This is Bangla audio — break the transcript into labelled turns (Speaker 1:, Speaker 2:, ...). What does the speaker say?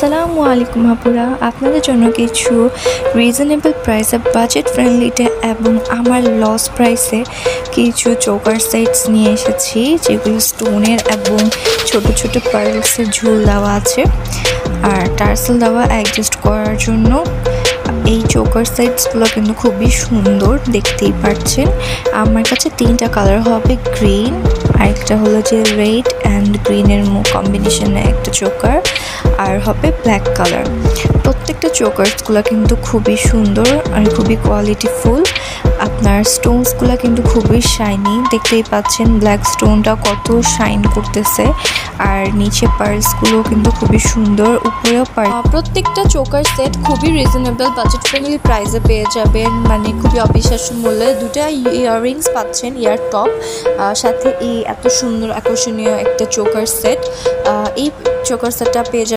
Speaker 1: আসসালামু আলাইকুম আপুরা, আপনাদের জন্য কিছু রিজনেবল প্রাইসে বাজেট ফ্রেন্ডলিতে এবং আমার লস প্রাইসে কিছু চোকার সেটস নিয়ে এসেছি, যেগুলো স্টোনের এবং ছোট ছোট পার্লসের ঝুল দেওয়া আছে আর টার্সেল দেওয়া অ্যাডজাস্ট করার জন্য। এই চোকার সেটসগুলো কিন্তু খুবই সুন্দর, দেখতেই পাচ্ছেন। আমার কাছে 3টা কালার হবে, গ্রিন, আরেকটা হলো যে রেড অ্যান্ড গ্রিনের কম্বিনেশনে একটা চোকার, আর হবে ব্ল্যাক কালার। প্রত্যেকটা চোকার্সগুলো কিন্তু খুবই সুন্দর আর খুবই কোয়ালিটিফুল। আপনার স্টোনসগুলো কিন্তু খুবই শাইনি, দেখতেই পাচ্ছেন ব্ল্যাক স্টোনটা কত শাইন করতেছে, আর নিচে পার্লসগুলো কিন্তু খুবই সুন্দর, উপরেও প্রত্যেকটা চোকার সেট খুবই রিজনেবল বাজেট ফ্রেন্ডলি প্রাইসে পেয়ে যাবেন, মানে খুবই অবিশ্বাস্য মূল্যে। 2টা ইয়াররিংস পাচ্ছেন, ইয়ার টপ, সাথে এই এত সুন্দর আকর্ষণীয় একটা চোকার সেট। এই চোকার সেটটা পেয়ে